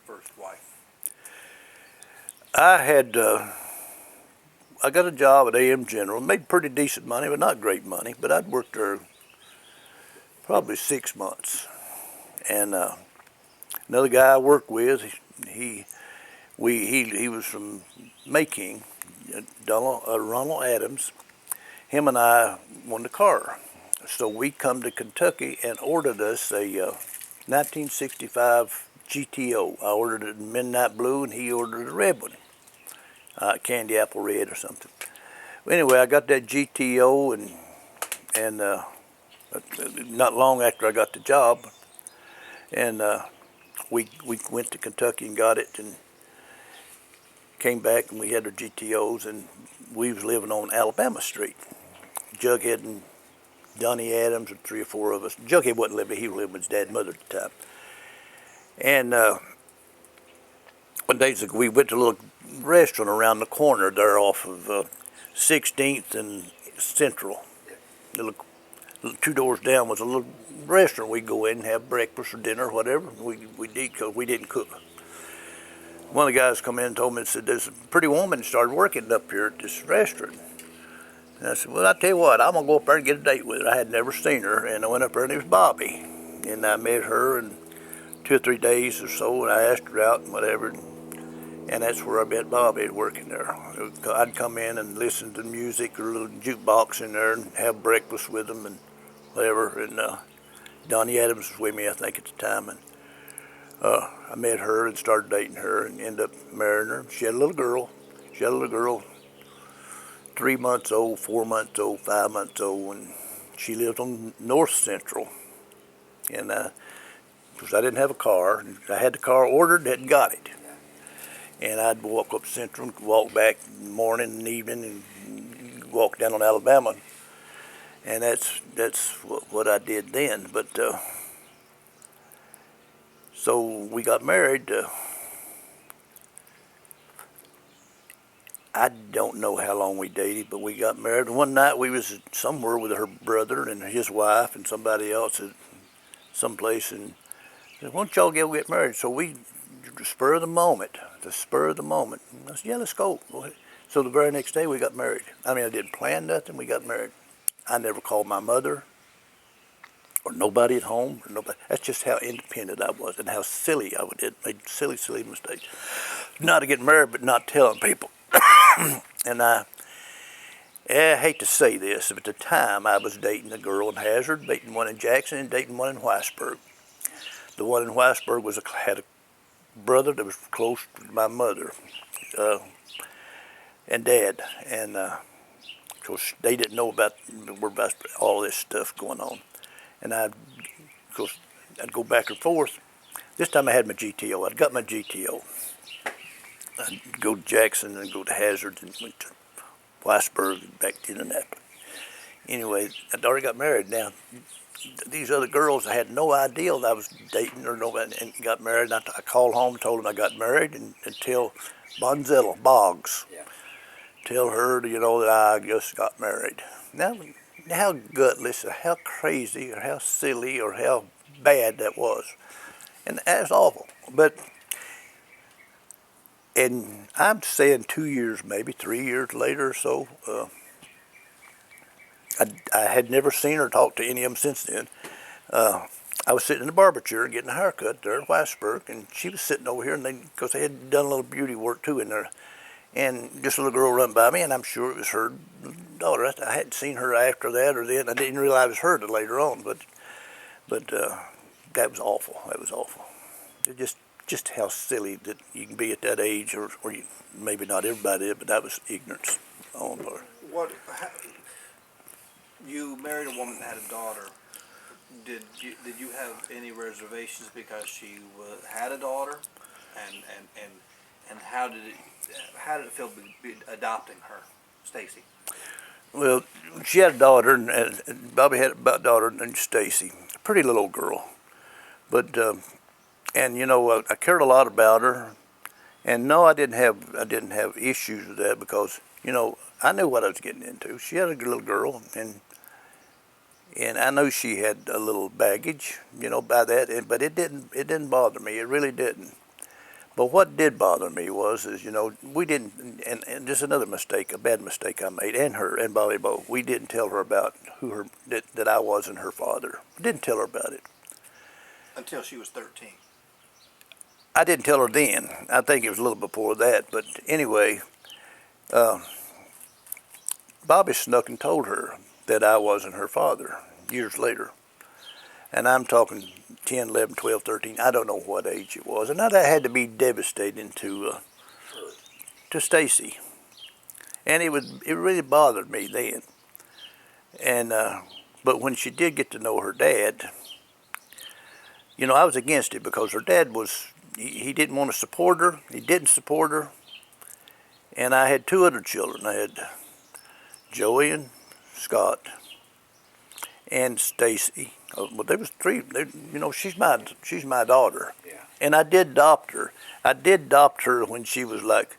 first wife? I got a job at AM General, made pretty decent money, but not great money. But I'd worked there probably 6 months, and another guy I worked with, he was from Making, Ronald Adams. Him and I wanted a car, so we come to Kentucky and ordered us a 1965 GTO. I ordered it in midnight blue, and he ordered a red one, candy apple red or something. Anyway, I got that GTO, and not long after I got the job, and we went to Kentucky and got it, and came back, and we had our GTOs, and we was living on Alabama Street. Jughead and Donnie Adams, and 3 or 4 of us. Jughead wasn't living; he lived with his dad and mother at the time. And one day we went to a little restaurant around the corner there off of 16th and Central. Little 2 doors down was a little restaurant. We'd go in and have breakfast or dinner or whatever. We did, because we didn't cook. One of the guys come in and told me, said, there's a pretty woman started working up here at this restaurant. And I said, well, I tell you what, I'm going to go up there and get a date with her. I had never seen her, and I went up there, and it was Bobbi. And I met her in 2 or 3 days or so, and I asked her out and whatever. And that's where I met Bobbi working there. I'd come in and listen to music or a little jukebox in there and have breakfast with them and whatever. And Donnie Adams was with me, I think, at the time. And I met her and started dating her and ended up marrying her. She had a little girl. 3 months old, 4 months old, 5 months old, and she lived on North Central. And because I didn't have a car, I had the car ordered, hadn't got it. And I'd walk up Central, walk back morning and evening, and walk down on Alabama. And that's what I did then. But so we got married. I don't know how long we dated, but we got married. One night we was somewhere with her brother and his wife and somebody else at someplace, and said, why don't y'all go get married? So we, the spur of the moment. I said, yeah, let's go. So the very next day we got married. I mean, I didn't plan nothing, we got married. I never called my mother or nobody at home. Or nobody. That's just how independent I was and how silly I did. Made silly mistakes. Not to get married, but not telling people. And I hate to say this, but at the time I was dating a girl in Hazard, dating one in Jackson, and dating one in Whitesburg. The one in Whitesburg had a brother that was close to my mother and dad, and of course they didn't know about all this stuff going on. And I'd go back and forth. This time I had my GTO. I'd got my GTO. I'd go to Jackson and go to Hazard and went to Whitesburg and back to Indianapolis. Anyway, I'd already got married. Now, these other girls, I had no idea that I was dating or nobody, and got married. And I called home and told them I got married, and tell Boggs, tell her, that I just got married. Now, how gutless or how crazy or how silly or how bad that was. And that's awful. And I'm saying 2 years, maybe 3 years later or so, I had never seen her talk to any of them since then. I was sitting in the barber chair getting a haircut there in Whitesburg, and she was sitting over here, and because they had done a little beauty work too in there, and just a little girl run by me, and I'm sure it was her daughter. I hadn't seen her after that or then. I didn't realize it was her till later on, but that was awful. That was awful. It just how silly that you can be at that age, or maybe not everybody did, but that was ignorance on part. You married a woman that had a daughter. Did you have any reservations because she had a daughter, and how did it feel adopting her, Stacy? Well, she had a daughter, and Bobbi had a daughter named Stacy, a pretty little old girl, but. And I cared a lot about her, and no, I didn't have issues with that because I knew what I was getting into. She had a little girl, and I knew she had a little baggage, by that, but it didn't bother me. It really didn't. But what did bother me is, we didn't, and just another mistake, a bad mistake I made, and her, and Bobby both. We didn't tell her about that I wasn't her father. Didn't tell her about it. Until she was 13. I didn't tell her then. I think it was a little before that. But anyway, Bobby snuck and told her that I wasn't her father years later. And I'm talking 10, 11, 12, 13. I don't know what age it was. And that had to be devastating to Stacy. And it really bothered me then. And but when she did get to know her dad, I was against it because her dad he didn't want to support her. He didn't support her. And I had two other children. I had Joey and Scott and Stacy. Well, there was three. She's my daughter. Yeah. And I did adopt her. I did adopt her when she was like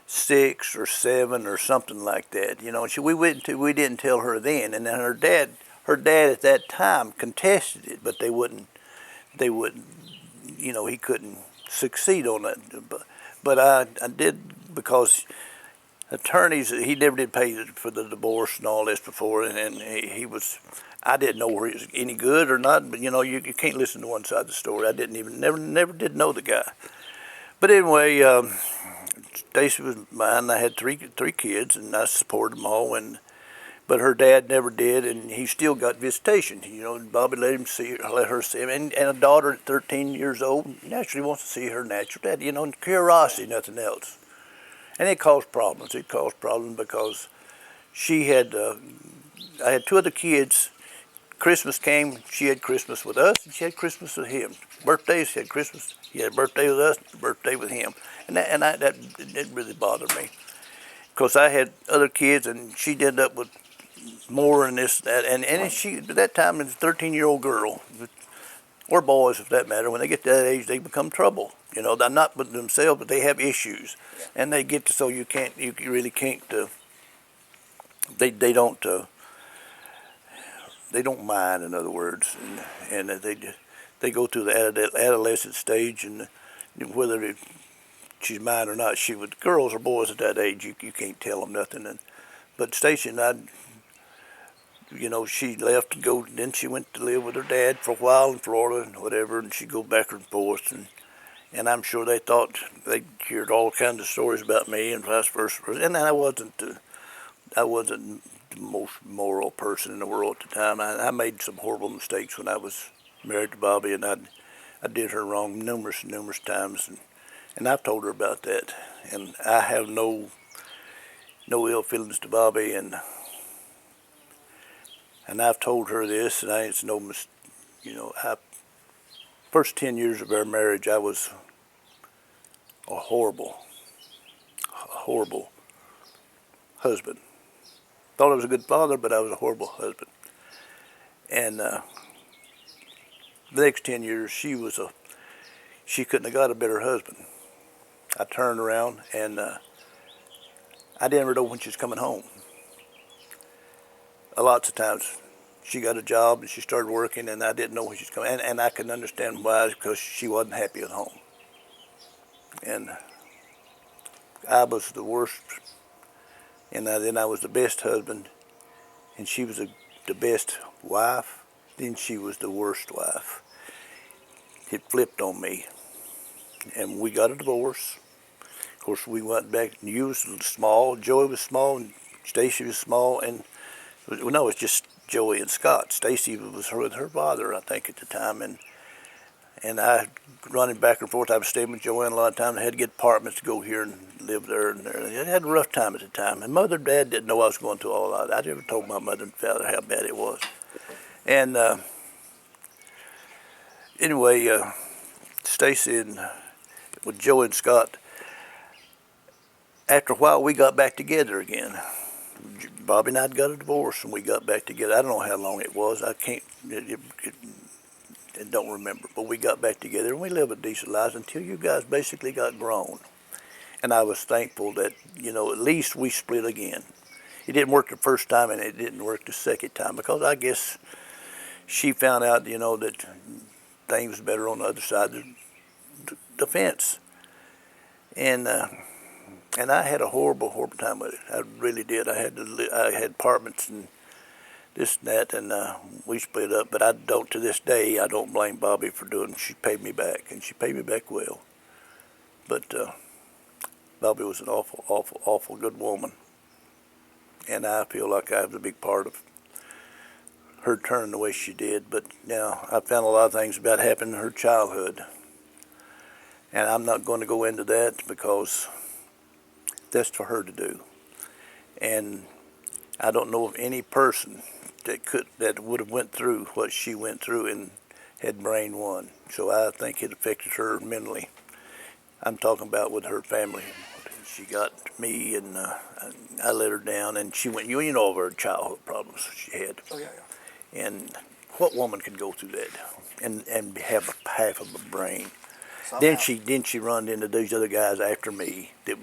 6 or 7 or something like that. We didn't tell her then. And then her dad at that time contested it, but they wouldn't. He couldn't succeed on that. But I did, because attorneys, he never did pay for the divorce and all this before, and he was, I didn't know where he was any good or not, but you can't listen to one side of the story. I never did know the guy. But anyway, Stacy was mine. I had three kids, and I supported them all, but her dad never did, and he still got visitation. Bobby let her see him, and a daughter at 13 years old naturally wants to see her natural dad. Curiosity, nothing else. And it caused problems. It caused problems because I had two other kids. Christmas came, she had Christmas with us, and she had Christmas with him. Birthdays, she had Christmas. He had a birthday with us, a birthday with him, and that really bothered me, because I had other kids, and she'd end up with more and this, that, and she, at that time, as a 13-year-old girl, or boys, if that matter, when they get to that age, they become trouble. They're not with themselves, but they have issues, and they get to, so you really can't. They don't mind, in other words, and they go through the adolescent stage, and whether she's mine or not, girls or boys at that age, you can't tell them nothing. But Stacy and I, she left to go, then she went to live with her dad for a while in Florida and whatever, and she'd go back and forth, and I'm sure they thought they heard all kinds of stories about me and vice versa. And I wasn't the most moral person in the world at the time. I made some horrible mistakes when I was married to Bobby, and I did her wrong numerous times, and I've told her about that. And I have no ill feelings to Bobby, and I've told her this, and it's no first 10 years of our marriage, I was a horrible husband. Thought I was a good father, but I was a horrible husband. And the next 10 years, she couldn't have got a better husband. I turned around, and I didn't ever know when she was coming home. Lots of times, she got a job and she started working, and I didn't know when she was coming. And I can understand why, because she wasn't happy at home. And I was the worst, and then I was the best husband, and she was the best wife, then she was the worst wife. It flipped on me, and we got a divorce. Of course, we went back, and you was small, Joey was small, and Stacy was small, and no, it was just Joey and Scott. Stacy was with her father, I think, at the time, and I running back and forth. I was staying with Joanne a lot of times. I had to get apartments to go here and live there and there. I had a rough time at the time. And Mother and Dad didn't know I was going through all that. I never told my mother and father how bad it was. And anyway, Stacy and with Joe and Scott, after a while, we got back together again. Bobby and I got a divorce, and we got back together. I don't know how long it was. I can't. I don't remember, but we got back together, and we lived a decent lives until you guys basically got grown. And I was thankful that, at least we split again. It didn't work the first time, and it didn't work the second time, because I guess she found out, that things was better on the other side of the fence. And I had a horrible, horrible time with it. I really did. I had apartments and this and that, and we split up. But I don't, to this day, I don't blame Bobbi for doing it. She paid me back, and she paid me back well. But Bobbi was an awful, awful, awful good woman. And I feel like I was a big part of her turning the way she did. But now I found a lot of things about happening in her childhood. And I'm not going to go into that because that's for her to do. And I don't know of any person that would have went through what she went through and had brain one. So I think it affected her mentally. I'm talking about with her family. She got me, and I let her down, and she went. You know of her childhood problems she had. Oh yeah, yeah. And what woman can go through that and have half of a brain? Somehow. Then she run into these other guys after me that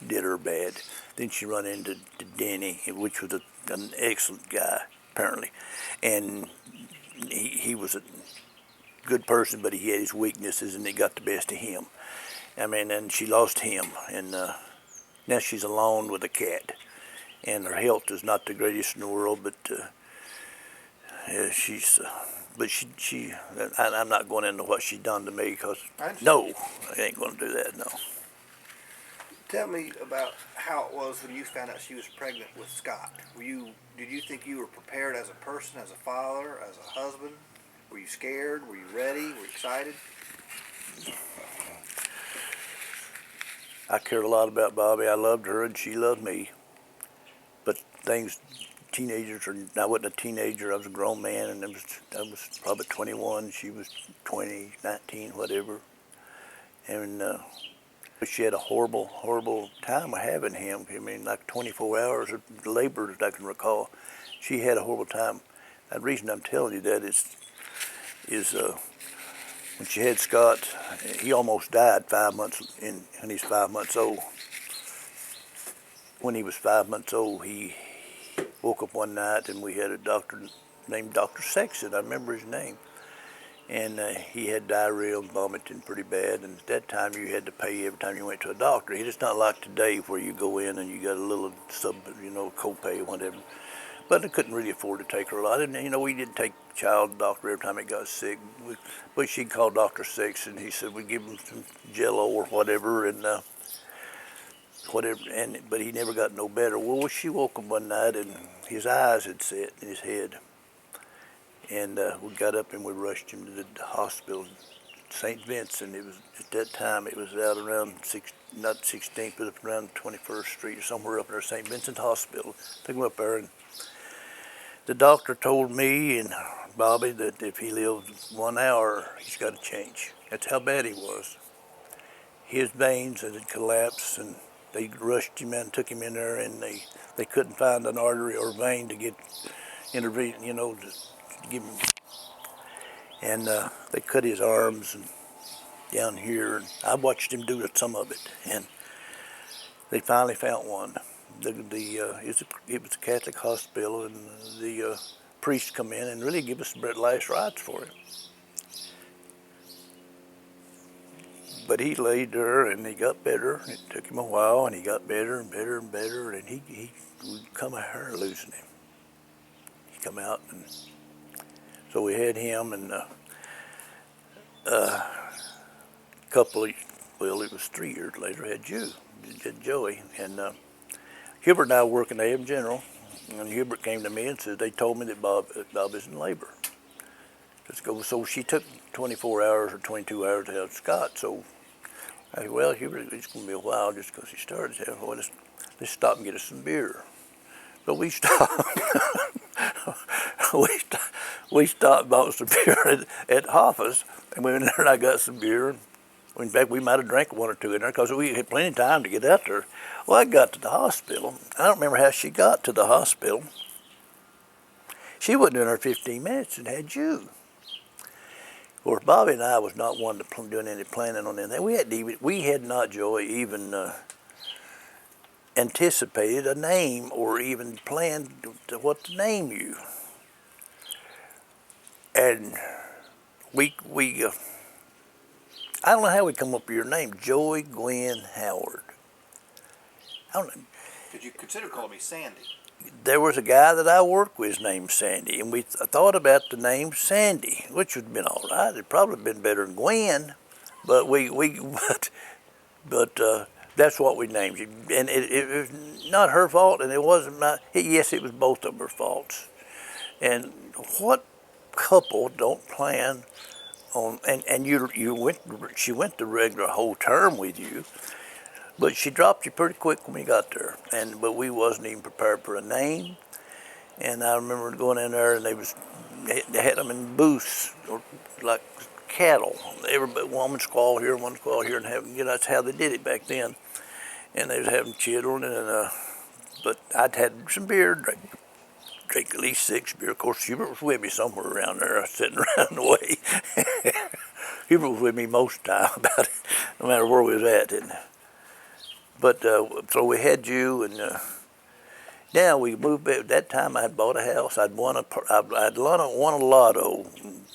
did her bad. Then she run into Denny, which was an excellent guy apparently, and he was a good person, but he had his weaknesses, and it got the best of him. I mean, and she lost him, and now she's alone with a cat, and her health is not the greatest in the world, but she's. But I'm not going into what she's done to me, because no, I ain't going to do that. No. Tell me about how it was when you found out she was pregnant with Scott. Did you think you were prepared as a person, as a father, as a husband? Were you scared? Were you ready? Were you excited? I cared a lot about Bobbi. I loved her, and she loved me. But I wasn't a teenager. I was a grown man, and I was probably 21. She was 20, 19, whatever. And she had a horrible, horrible time of having him. I mean, like 24 hours of labor, as I can recall. She had a horrible time. The reason I'm telling you that is when she had Scott, he almost died 5 months when he's 5 months old. When he was 5 months old, he woke up one night, and we had a doctor named Dr. Sexton. I remember his name. And he had diarrhea and vomiting pretty bad. And at that time, you had to pay every time you went to a doctor. It's not like today where you go in and you got a little copay or whatever. But I couldn't really afford to take her a lot. And, we didn't take child doctor every time it got sick. But she'd call Dr. Sexton. He said we'd give him some Jello or whatever, and whatever. But he never got no better. Well, she woke him one night, and his eyes had set in his head. And we got up and we rushed him to the hospital, St. Vincent. It was at that time. It was out around not 16th, but around 21st Street or somewhere up there, St. Vincent Hospital. Took him up there, and the doctor told me and Bobbi that if he lived 1 hour, he's got to change. That's how bad he was. His veins had collapsed, and they rushed him in, took him in there, and they couldn't find an artery or vein to get intervene, to give him. And they cut his arms and down here. And I watched him do some of it, and they finally found one. It was a Catholic hospital, and the priest come in and really give us the last rites for him. But he laid there, and he got better. It took him a while, and he got better and better and better, and he would come a hair losing him. He come out, and so we had him, and it was 3 years later, had Joey, and Hubert and I were working at AM General, and Hubert came to me and said, they told me that Bob is in labor. Let's go. So she took 24 hours or 22 hours to have Scott. So I said, well, Hubert, it's going to be a while just because he started. Said, well, let's stop and get us some beer. So we stopped. we stopped and bought some beer at Hoffa's, and we went in there and I got some beer. In fact, we might have drank one or two in there because we had plenty of time to get out there. Well, I got to the hospital. I don't remember how she got to the hospital. She wasn't in there 15 minutes and had you. Of course, Bobbi and I was not one to doing any planning on anything. We had not, Joey, even anticipated a name or even planned what to name you. And I don't know how we come up with your name, Joey Gwen Howard. I don't know. Could you consider calling me Sandy? There was a guy that I worked with named Sandy, and we thought about the name Sandy, which would have been all right. It'd probably been better than Gwen, but but that's what we named you. And it was not her fault, and it wasn't my. Yes, it was both of her faults. And what couple don't plan on? And you went. She went the regular whole term with you. But she dropped you pretty quick when we got there, but we wasn't even prepared for a name. And I remember going in there, and they had them in booths, or like cattle. Everybody, one squaw here, and having, that's how they did it back then. And they was having children, and but I'd had some beer, drank at least 6 beer. Of course, Hubert was with me somewhere around there, sitting around the way. Hubert was with me most of the time about it, no matter where we was at. But so we had you, and now we moved back. At that time, I had bought a house. I'd won a lotto.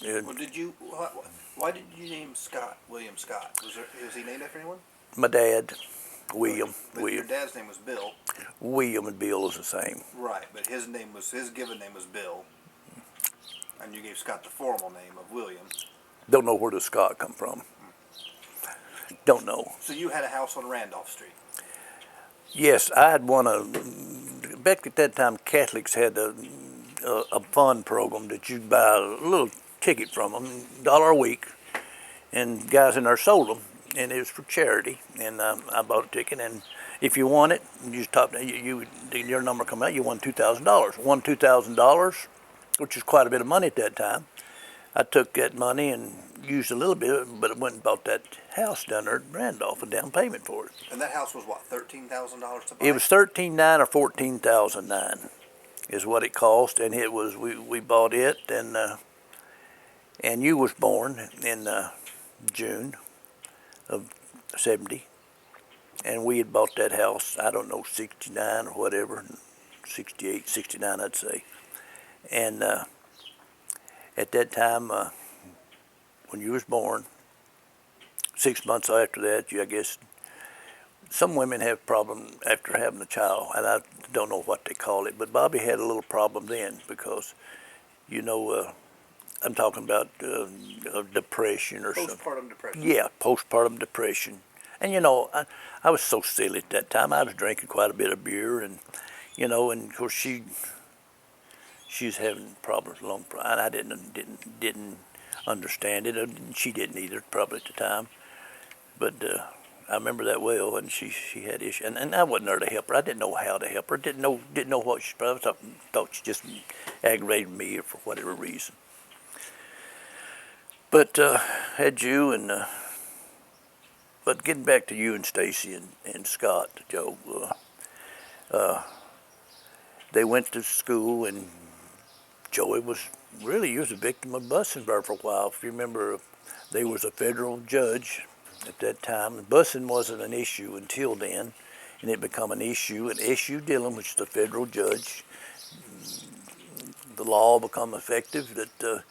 Well, why did you name Scott William Scott? Was he named after anyone? My dad, William. But your dad's name was Bill. William and Bill is the same. Right, but his given name was Bill, and you gave Scott the formal name of William. Don't know where the Scott come from. Don't know. So you had a house on Randolph Street. Yes, I had back at that time, Catholics had a fund program that you'd buy a little ticket from them, $1 a week, and guys in there sold them, and it was for charity. And I bought a ticket, and if you won it, your number come out, you won $2,000. Won $2,000, which is quite a bit of money at that time. I took that money and used a little bit, but I went and bought that house down there at Randolph, a down payment for it. And that house was what, $13,000 to buy? It was $13,900 or $14,009 is what it cost, and it was we bought it, and you was born in June of '70, and we had bought that house, I don't know, 69 or whatever, 68, 69 I'd say, and at that time, when you was born, 6 months after that, I guess, some women have problems after having a child, and I don't know what they call it, but Bobby had a little problem then because, I'm talking about depression or something. Postpartum depression. Yeah, postpartum depression. And, I was so silly at that time. I was drinking quite a bit of beer, and, and of course she was having problems and I didn't understand it, and she didn't either, probably at the time. But I remember that well, and she had issues, and I wasn't there to help her. I didn't know how to help her. Didn't know what she. I thought she just aggravated me for whatever reason. But had you and but getting back to you and Stacy and Scott, Joe, they went to school, and Joey was a victim of busing for a while. If you remember, there was a federal judge at that time. Busing wasn't an issue until then, and it became an issue. And S.U. Dillon, which is the federal judge, the law became effective that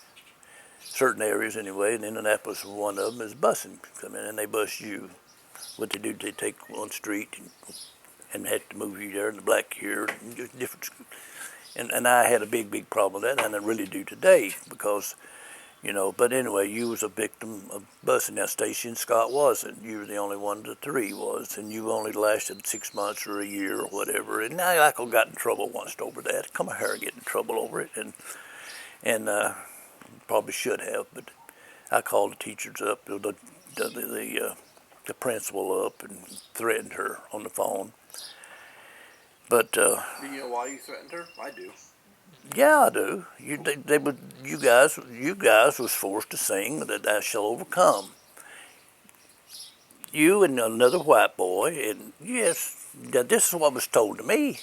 certain areas anyway, and Indianapolis was one of them, is busing. Come in and they bus you. What they do, they take one street and have to move you there, and the black here, and just different. And I had a big problem with that, and I really do today, because, but anyway, you was a victim of busing. Now, Stacy and Scott wasn't. You were the only one of the 3 was, and you only lasted 6 months or a year or whatever. And I got in trouble once over that. Come here, get in trouble over it, and probably should have, but I called the teachers up, the principal up, and threatened her on the phone. But do you know why you threatened her? I do. Yeah, I do. You guys was forced to sing that I shall overcome. You and another white boy, and yes, this is what was told to me.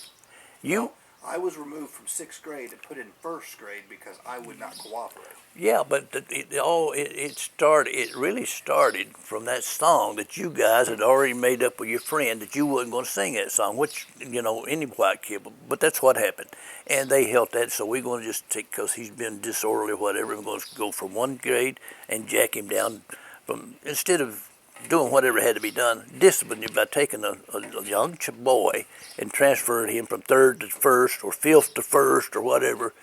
I was removed from 6th grade and put in 1st grade because I would not cooperate. Yeah, but it really started from that song that you guys had already made up with your friend that you wasn't going to sing that song, which, any white kid, but that's what happened. And they held that, so we're going to just take, because he's been disorderly or whatever, we're going to go from 1 grade and jack him down from instead of doing whatever had to be done, disciplined him by taking a young boy and transferring him from third to first or fifth to first or whatever.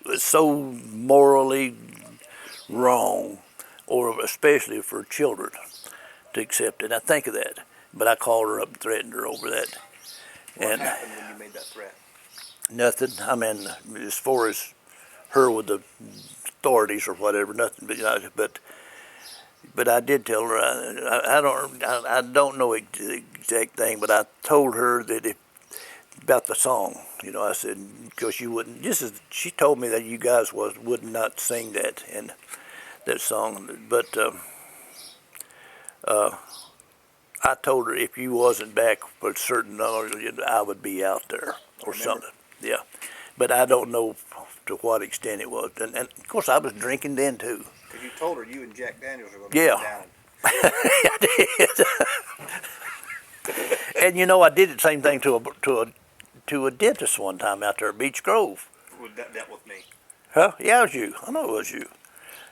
It was so morally wrong, or especially for children to accept it. I think of that, but I called her up and threatened her over that. What happened when you made that threat? Nothing. I mean, as far as her with the authorities or whatever, nothing. But I did tell her. I don't know the exact thing, but I told her that about the song. You know, I said because you wouldn't. She told me that you guys would not sing that and that song, but. I told her if you wasn't back for a certain number, I would be out there or something. Yeah, but I don't know to what extent it was. And of course, I was drinking then too. Because you told her you and Jack Daniels were going to Yeah. come down. I did. And you know, I did the same thing to a dentist one time out there at Beach Grove. Well, that was me. Huh? Yeah, it was you. I know it was you.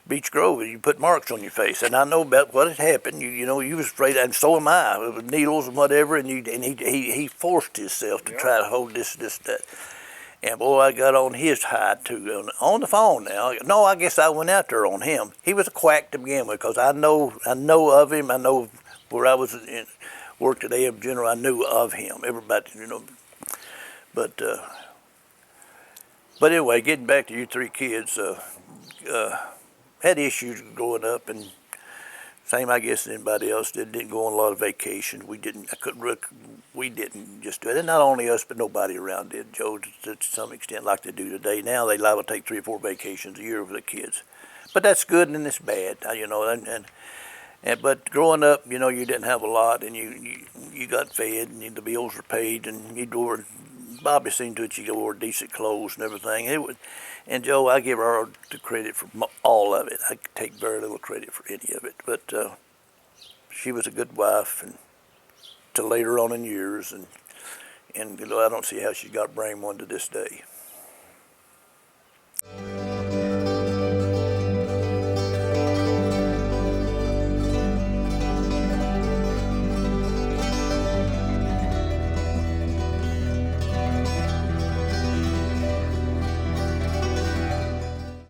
Beach Grove, you put marks on your face, and I know about what had happened. You know, you was afraid, and so am I, with needles and whatever. And he forced himself to try to hold this, that. And boy, I got on his hide too on the phone. Now, no, I guess I went out there on him. He was a quack to begin with, because I know of him. I know where I was worked at AM General. I knew of him. Everybody, you know. But anyway, getting back to you three kids. Had issues growing up, and same I guess as anybody else did. Didn't go on a lot of vacations. We didn't. We didn't just do it. And not only us, but nobody around did. Joe, to some extent, like they do today. Now they liable to take 3 or 4 vacations a year with the kids, but that's good and it's bad. You know, but growing up, you know, you didn't have a lot, and you got fed, and the bills were paid, and you wore. Bobby seen to it you wore decent clothes and everything. And Joe, I give her the credit for all of it. I take very little credit for any of it. But she was a good wife, and till later on in years, and you know, I don't see how she got brain one to this day.